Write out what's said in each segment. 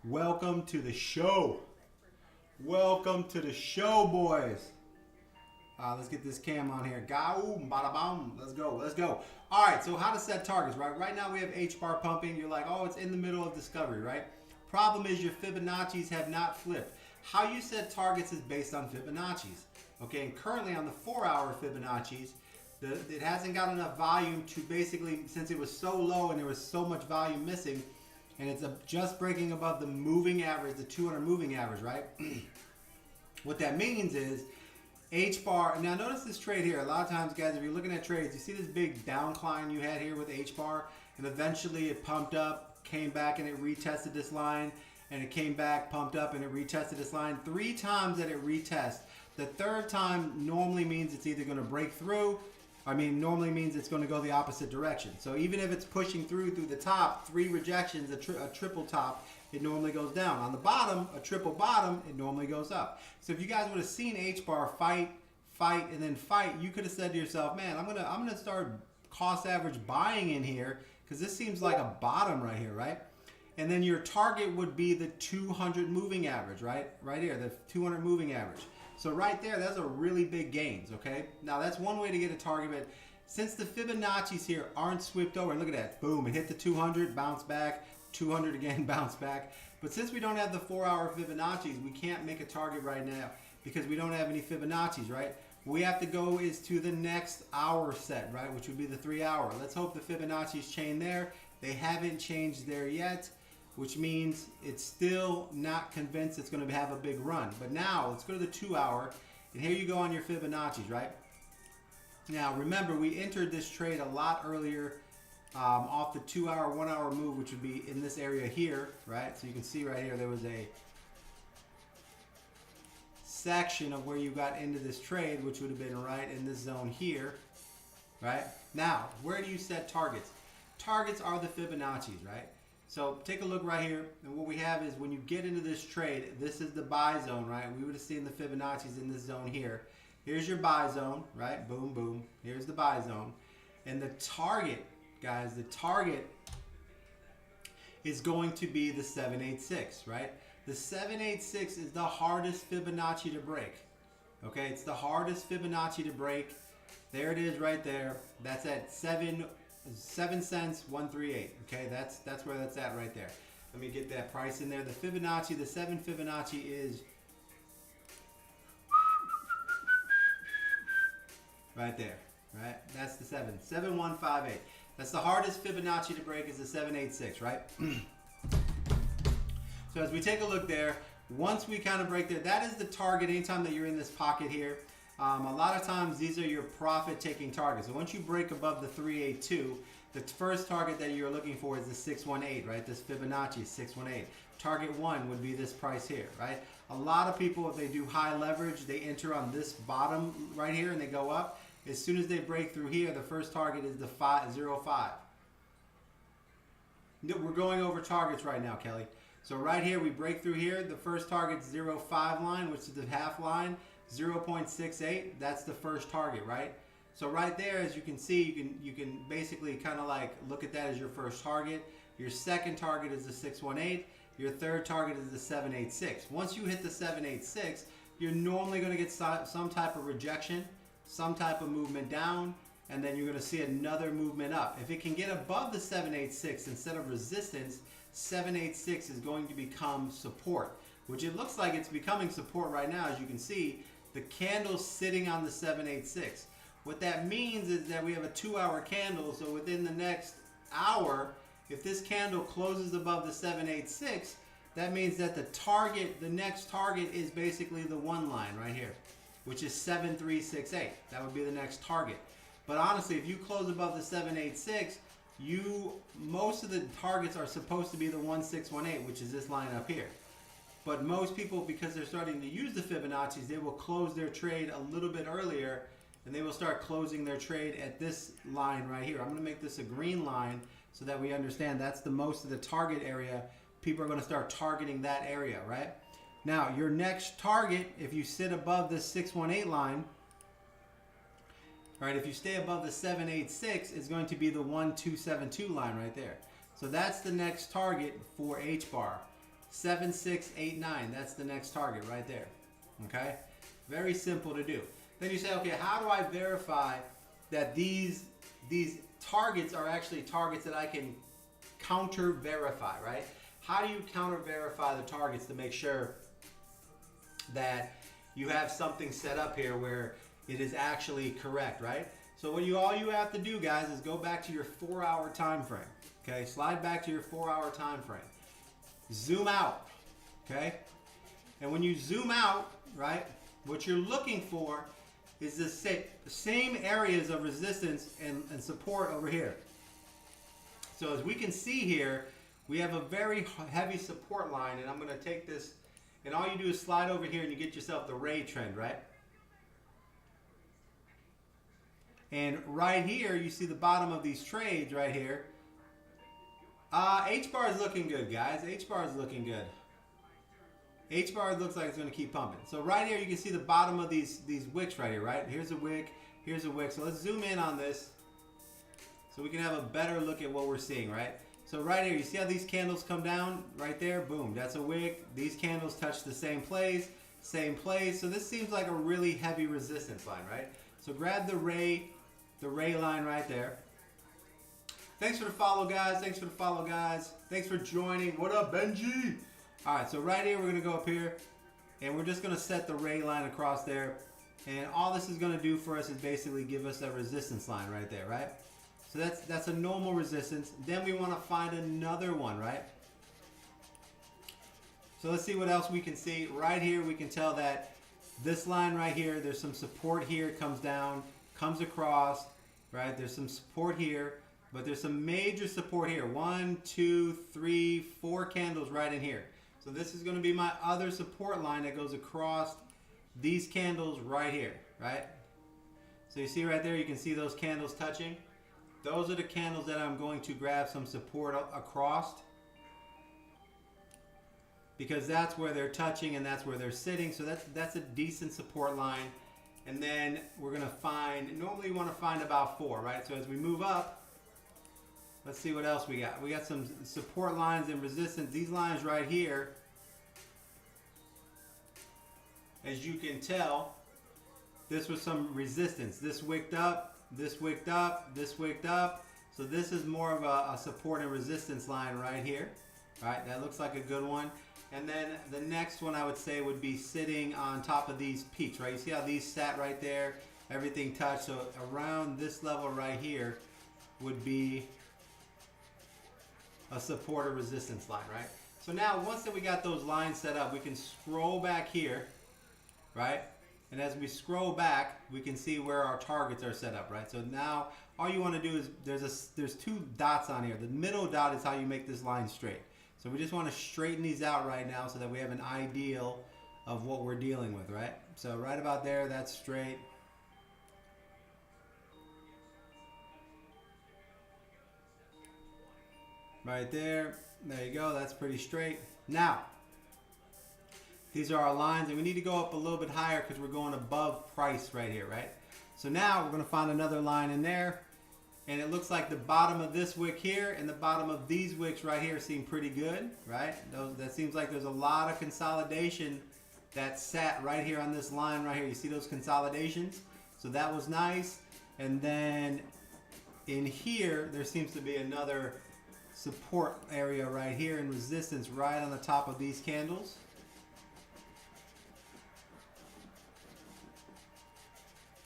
Welcome to the show. Welcome to the show, boys. Let's get this cam on here. Go, bada boom. Let's go. Let's go. All right. So how to set targets, right? Right now we have H bar pumping. You're like, oh, it's in the middle of discovery, right? Problem is your Fibonacci's have not flipped. How you set targets is based on Fibonacci's. Okay. And currently on the 4-hour Fibonacci's, it hasn't got enough volume to basically, since it was so low and there was so much volume missing, and it's just breaking above the moving average, the 200 moving average, right? What that means is H bar. Now notice this trade here. A lot of times, guys, if you're looking at trades, you see this big downcline you had here with H bar, and eventually it pumped up, came back, and it retested this line, and it came back, pumped up, and it retested this line. 3 times that it retests. The third time normally means it's either going to break through. Normally means it's going to go the opposite direction. So even if it's pushing through the top, 3 rejections, a triple top, it normally goes down. On the bottom, a triple bottom, it normally goes up. So if you guys would have seen H bar fight, and then fight, you could have said to yourself, man, I'm gonna start cost average buying in here because this seems like a bottom right here, right? And then your target would be the 200 moving average, right? Right here, the 200 moving average. So right there, that's a really big gains, okay? Now that's one way to get a target, but since the Fibonacci's here aren't swept over, and look at that, boom, it hit the 200, bounce back, 200 again, bounce back. But since we don't have the 4-hour Fibonacci's, we can't make a target right now because we don't have any Fibonacci's, right? What we have to go is to the next hour set, right? Which would be the 3-hour. Let's hope the Fibonacci's chain there. They haven't changed there yet, which means it's still not convinced it's going to have a big run. But now let's go to the 2-hour, and here you go on your Fibonacci's, right? Now remember, we entered this trade a lot earlier off the 2-hour, 1-hour move, which would be in this area here, right? So you can see right here there was a section of where you got into this trade, which would have been right in this zone here, right? Now, where do you set targets? Targets are the Fibonacci's, right? So take a look right here, and what we have is when you get into this trade, this is the buy zone, right? We would have seen the Fibonacci's in this zone here. Here's your buy zone, right? Boom, boom. Here's the buy zone. And the target, guys, the target is going to be the 786, right? The 786 is the hardest Fibonacci to break. Okay, it's the hardest Fibonacci to break. There it is right there. That's at 7 cents 138. Okay, that's where that's at right there. Let me get that price in there. The Fibonacci, the 7 Fibonacci is right there, right? That's the 7158. That's the hardest Fibonacci to break is the 786, right? So as we take a look there, once we kind of break there, that is the target anytime that you're in this pocket here. A lot of times these are your profit taking targets. So once you break above the 382, the first target that you're looking for is the 618, right? This Fibonacci 618. Target 1 would be this price here, right? A lot of people, if they do high leverage, they enter on this bottom right here and they go up. As soon as they break through here, the first target is the 505. We're going over targets right now, Kelly. So right here, we break through here. The first target's 05 line, which is the half line, 0.68. That's the first target, right? So right there, as you can see, you can basically kind of like look at that as your first target. Your second target is the 618. Your third target is the 786. Once you hit the 786, you're normally going to get some type of rejection, some type of movement down, and then you're going to see another movement up. If it can get above the 786 instead of resistance, 786 is going to become support, which it looks like it's becoming support right now. As you can see, the candle's sitting on the 786. What that means is that we have a 2-hour candle, so within the next hour, if this candle closes above the 786, that means that the next target is basically the 1 line right here, which is 7368. That would be the next target. But honestly, if you close above the 786, most of the targets are supposed to be the 1618, which is this line up here. But most people, because they're starting to use the Fibonacci's, they will close their trade a little bit earlier, and they will start closing their trade at this line right here. I'm going to make this a green line so that we understand that's the most of the target area. People are going to start targeting that area, right? Now, your next target, if you sit above this 618 line, right, if you stay above the 786, is going to be the 1272 line right there. So that's the next target for H bar. 7689. That's the next target right there. Okay? Very simple to do. Then you say, okay, how do I verify that these targets are actually targets that I can counter verify, right? How do you counter verify the targets to make sure that you have something set up here where it is actually correct, right? So all you have to do, guys, is go back to your 4-hour time frame. Okay, slide back to your 4-hour time frame. Zoom out. Okay, and when you zoom out, right, what you're looking for is the same areas of resistance and support over here. So as we can see here, we have a very heavy support line, and I'm going to take this, and all you do is slide over here and you get yourself the Ray trend, right? And right here, you see the bottom of these trades right here. H-bar is looking good, guys. H-bar is looking good. H-bar looks like it's going to keep pumping. So right here, you can see the bottom of these wicks right here, right? Here's a wick. Here's a wick. So let's zoom in on this so we can have a better look at what we're seeing, right? So right here, you see how these candles come down right there? Boom, that's a wick. These candles touch the same place, same place. So this seems like a really heavy resistance line, right? So grab the Ray line right there. Thanks for the follow, guys. Thanks for the follow, guys. Thanks for joining. What up, Benji? All right, so right here, we're going to go up here, and we're just going to set the Ray line across there. And all this is going to do for us is basically give us a resistance line right there, right? So that's a normal resistance. Then we want to find another one, right? So let's see what else we can see. Right here, we can tell that this line right here, there's some support here, comes down, comes across, right? There's some support here, but there's some major support here. 1, 2, 3, 4 candles right in here. So this is going to be my other support line that goes across these candles right here, right? So you see right there, you can see those candles touching. Those are the candles that I'm going to grab some support across, because that's where they're touching and that's where they're sitting. So that's a decent support line. And then we're going to find, normally you want to find about 4, right? So as we move up, let's see what else we got. We got some support lines and resistance. These lines right here, as you can tell, this was some resistance. This wicked up, this wicked up, this wicked up. So this is more of a support and resistance line right here. Right, that looks like a good one. And then the next one I would say would be sitting on top of these peaks, right? You see how these sat right there? Everything touched. So around this level right here would be a support or resistance line, right? So now once that we got those lines set up, we can scroll back here, right? And as we scroll back, we can see where our targets are set up, right? So now all you want to do is there's 2 dots on here. The middle dot is how you make this line straight. So we just want to straighten these out right now so that we have an ideal of what we're dealing with, right? So right about there, that's straight. Right there you go, that's pretty straight. Now, these are our lines, and we need to go up a little bit higher because we're going above price right here, right? So now we're going to find another line in there, and it looks like the bottom of this wick here and the bottom of these wicks right here seem pretty good, right? That seems like there's a lot of consolidation that sat right here on this line right here. You see those consolidations? So that was nice. And then in here, there seems to be another support area right here and resistance right on the top of these candles.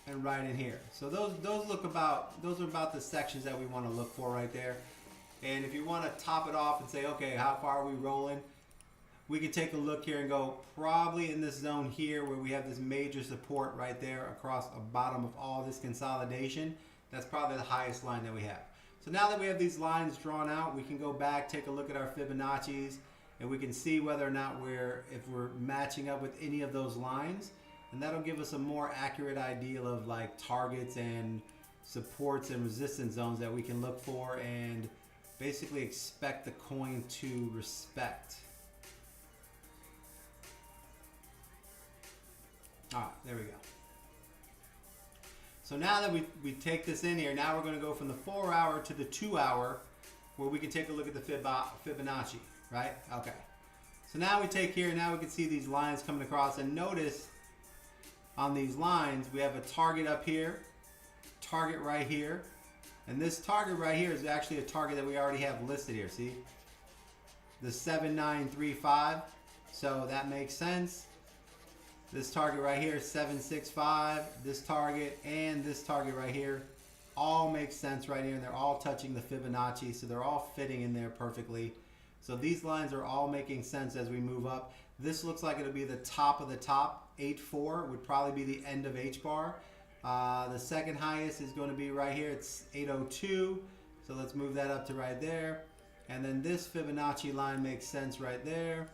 And right in here. So those are about the sections that we want to look for right there. And if you want to top it off and say, okay, how far are we rolling? We could take a look here and go probably in this zone here where we have this major support right there across the bottom of all this consolidation. That's probably the highest line that we have. So now that we have these lines drawn out, we can go back, take a look at our Fibonacci's, and we can see whether or not if we're matching up with any of those lines. And that'll give us a more accurate idea of like targets and supports and resistance zones that we can look for and basically expect the coin to respect. All right, there we go. So now that we take this in here, now we're going to go from the 4-hour to the 2-hour where we can take a look at the Fibonacci, right? Okay. So now we take here, now we can see these lines coming across, and notice on these lines we have a target up here, target right here, and this target right here is actually a target that we already have listed here. See, the 7935, so that makes sense. This target right here, 765, this target and this target right here all make sense right here, and they're all touching the Fibonacci, so they're all fitting in there perfectly. So these lines are all making sense as we move up. This looks like it'll be the top of the top. 8.4 would probably be the end of H bar. The second highest is going to be right here. It's 802. So let's move that up to right there. And then this Fibonacci line makes sense right there.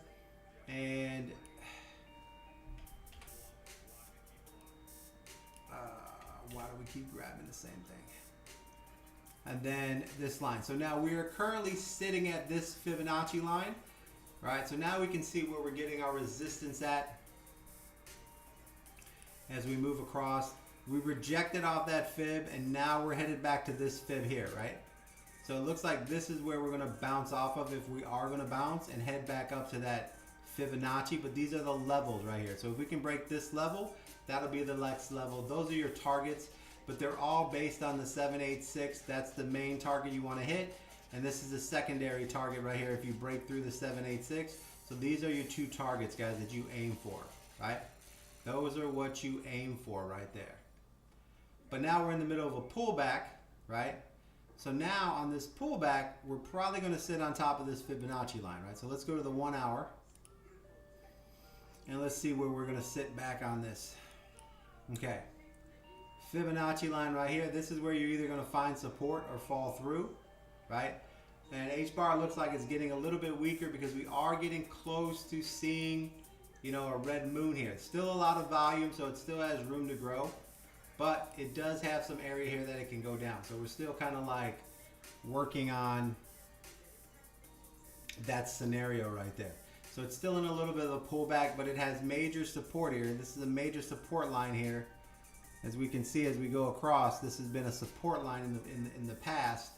And why do we keep grabbing the same thing? And then this line. So now we are currently sitting at this Fibonacci line, right? So now we can see where we're getting our resistance at as we move across. We rejected off that fib, and now we're headed back to this fib here, right? So it looks like this is where we're gonna bounce off of if we are gonna bounce, and head back up to that Fibonacci. But these are the levels right here. So if we can break this level, that'll be the next level. Those are your targets, but they're all based on the 786. That's the main target you want to hit, and this is the secondary target right here if you break through the 786. So these are your two targets, guys, that you aim for, right? Those are what you aim for right there. But now we're in the middle of a pullback, right? So now on this pullback, we're probably going to sit on top of this Fibonacci line, right? So let's go to the 1 hour, and let's see where we're going to sit back on this. Okay, Fibonacci line right here. This is where you're either going to find support or fall through, right? And H bar looks like it's getting a little bit weaker because we are getting close to seeing, you know, a red moon here. Still a lot of volume, so it still has room to grow, but it does have some area here that it can go down. So we're still kind of like working on that scenario right there. So it's still in a little bit of a pullback, but it has major support here. This is a major support line here. As we can see as we go across, this has been a support line in the past.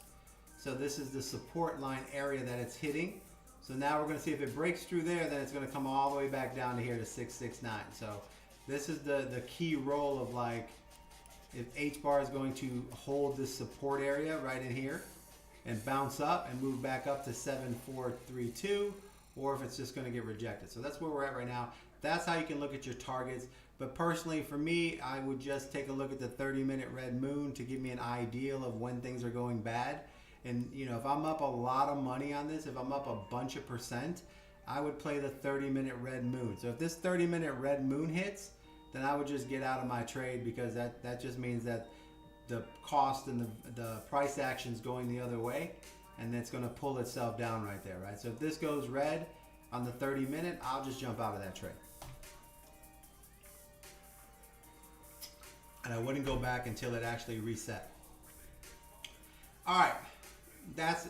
So this is the support line area that it's hitting. So now we're going to see if it breaks through there, then it's going to come all the way back down to here to 669. So this is the key role of, like, if H bar is going to hold this support area right in here and bounce up and move back up to 7432, or if it's just going to get rejected. So that's where we're at right now. That's how you can look at your targets. But personally, for me, I would just take a look at the 30-minute red moon to give me an ideal of when things are going bad. And, you know, if I'm up a lot of money on this, if I'm up a bunch of percent, I would play the 30-minute red moon. So if this 30-minute red moon hits, then I would just get out of my trade, because that just means that the cost and the price action is going the other way, and it's going to pull itself down right there, right? So if this goes red on the 30-minute, I'll just jump out of that trade. And I wouldn't go back until it actually reset. All right, that's